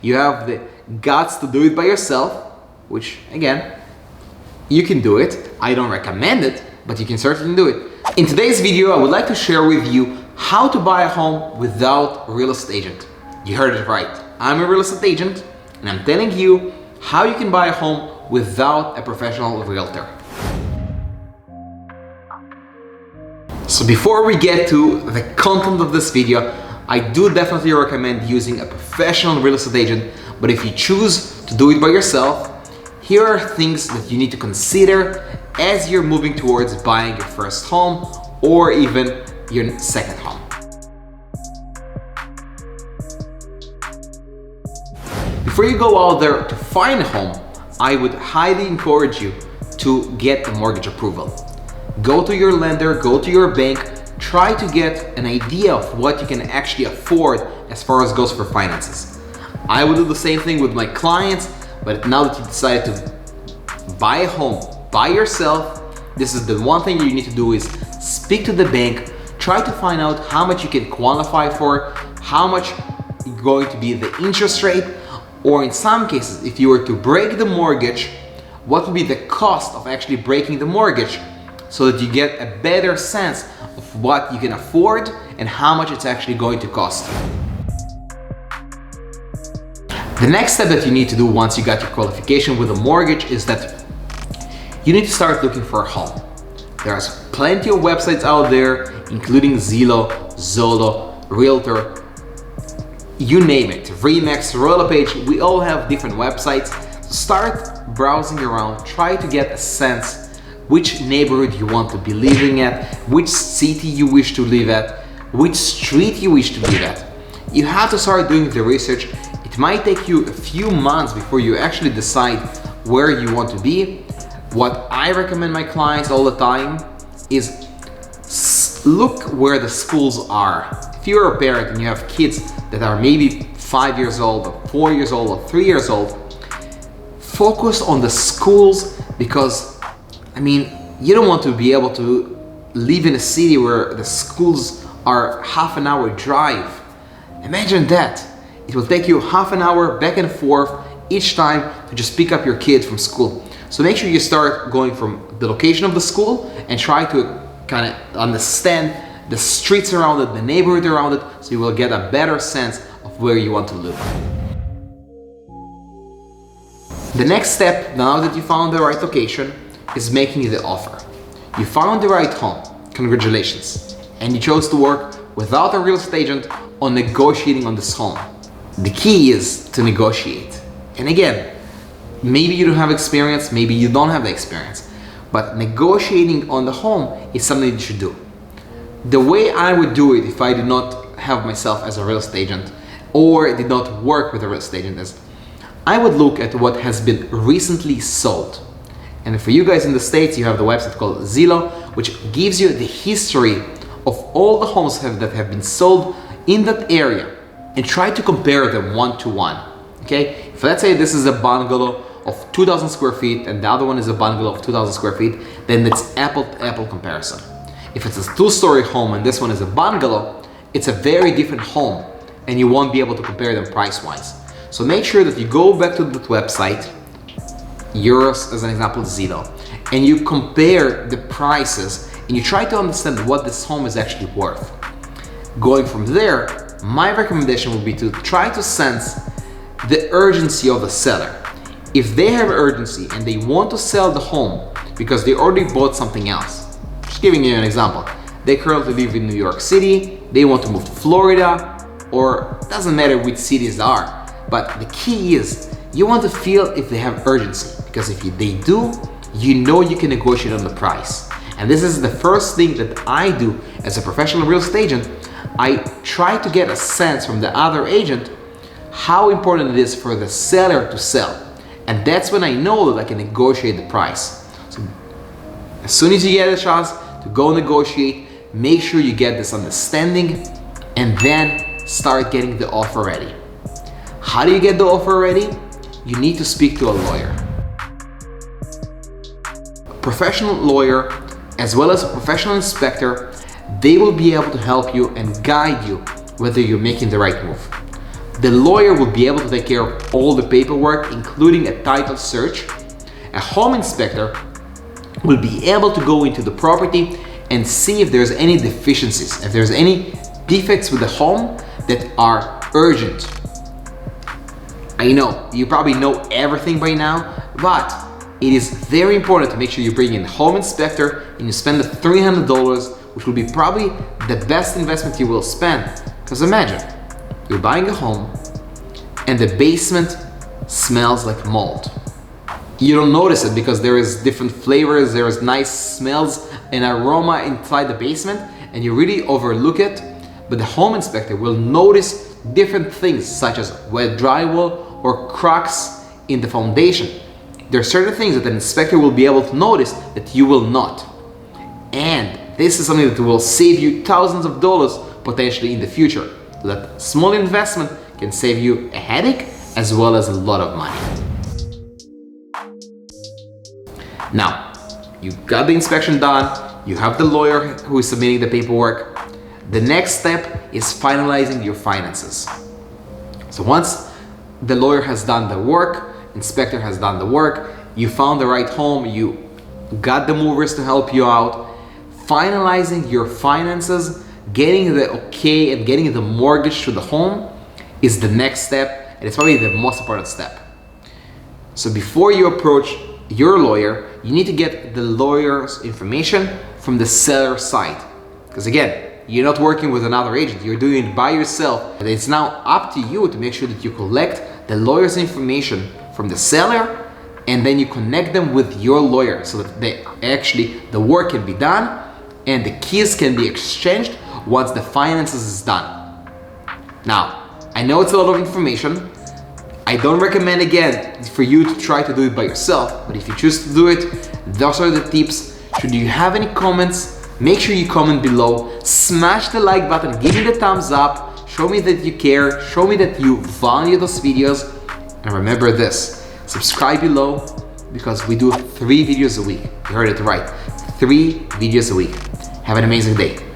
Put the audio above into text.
you have the guts to do it by yourself, which again, you can do it. I don't recommend it, but you can certainly do it. In today's video, I would like to share with you how to buy a home without a real estate agent. You heard it right. I'm a real estate agent, and I'm telling you how you can buy a home without a professional realtor. So before we get to the content of this video, I do definitely recommend using a professional real estate agent, but if you choose to do it by yourself, here are things that you need to consider as you're moving towards buying your first home or even your second home. Before you go out there to find a home, I would highly encourage you to get a mortgage approval. Go to your lender, go to your bank, try to get an idea of what you can actually afford as far as goes for finances. I would do the same thing with my clients, but now that you decided to buy a home by yourself, this is the one thing you need to do is speak to the bank, try to find out how much you can qualify for, how much is going to be the interest rate, or in some cases, if you were to break the mortgage, what would be the cost of actually breaking the mortgage, so that you get a better sense of what you can afford and how much it's actually going to cost. The next step that you need to do once you got your qualification with a mortgage is that you need to start looking for a home. There's plenty of websites out there, including Zillow, Zolo, Realtor, you name it, Remax, RoyalPage, we all have different websites. So start browsing around, try to get a sense which neighborhood you want to be living at, which city you wish to live at, which street you wish to live at. You have to start doing the research. It might take you a few months before you actually decide where you want to be. What I recommend my clients all the time is look where the schools are. If you're a parent and you have kids that are maybe 5 years old, or 4 years old, or 3 years old, focus on the schools, because I mean, you don't want to be able to live in a city where the schools are half an hour drive. Imagine that. It will take you half an hour back and forth each time to just pick up your kid from school. So make sure you start going from the location of the school and try to kind of understand the streets around it, the neighborhood around it, so you will get a better sense of where you want to live. The next step, now that you found the right location, is making the offer. You found the right home, congratulations, and you chose to work without a real estate agent on negotiating on this home. The key is to negotiate. And again, maybe you don't have experience, maybe you don't have the experience, but negotiating on the home is something you should do. The way I would do it if I did not have myself as a real estate agent or did not work with a real estate agent is, I would look at what has been recently sold. And for you guys in the States, you have the website called Zillow, which gives you the history of all the homes that have been sold in that area, and try to compare them one to one. Okay, if let's say this is a bungalow of 2,000 square feet and the other one is a bungalow of 2,000 square feet, then it's apple to apple comparison. If it's a two-story home and this one is a bungalow, it's a very different home and you won't be able to compare them price-wise. So make sure that you go back to that website, yours as an example, Zillow, and you compare the prices and you try to understand what this home is actually worth. Going from there, my recommendation would be to try to sense the urgency of the seller. If they have urgency and they want to sell the home because they already bought something else, just giving you an example, they currently live in New York City, they want to move to Florida, or doesn't matter which cities are, but the key is you want to feel if they have urgency, because if they do, you know you can negotiate on the price. And this is the first thing that I do as a professional real estate agent. I try to get a sense from the other agent how important it is for the seller to sell. And that's when I know that I can negotiate the price. So as soon as you get a chance to go negotiate, make sure you get this understanding and then start getting the offer ready. How do you get the offer ready? You need to speak to a lawyer. A professional lawyer, as well as a professional inspector, they will be able to help you and guide you whether you're making the right move. The lawyer will be able to take care of all the paperwork, including a title search. A home inspector will be able to go into the property and see if there's any deficiencies, if there's any defects with the home that are urgent. I know, you probably know everything by now, but it is very important to make sure you bring in a home inspector and you spend the $300, which will be probably the best investment you will spend. Because imagine, you're buying a home and the basement smells like mold. You don't notice it because there is different flavors, there is nice smells and aroma inside the basement, and you really overlook it. But the home inspector will notice different things such as wet drywall or cracks in the foundation. There are certain things that an inspector will be able to notice that you will not. And this is something that will save you thousands of dollars potentially in the future. So that small investment can save you a headache as well as a lot of money. Now, you got the inspection done, you have the lawyer who is submitting the paperwork. The next step is finalizing your finances. So once the lawyer has done the work, inspector has done the work, you found the right home, you got the movers to help you out, finalizing your finances, getting the okay and getting the mortgage to the home is the next step, and it's probably the most important step. So before you approach your lawyer, you need to get the lawyer's information from the seller's side. Because again, you're not working with another agent, you're doing it by yourself. And it's now up to you to make sure that you collect the lawyer's information from the seller and then you connect them with your lawyer so that the work can be done and the keys can be exchanged once the finances is done. Now, I know it's a lot of information. I don't recommend again for you to try to do it by yourself, but if you choose to do it, those are the tips. Should you have any comments, make sure you comment below, smash the like button, give me the thumbs up, show me that you care, show me that you value those videos, and remember this, subscribe below because we do 3 videos a week. You heard it right, 3 videos a week. Have an amazing day.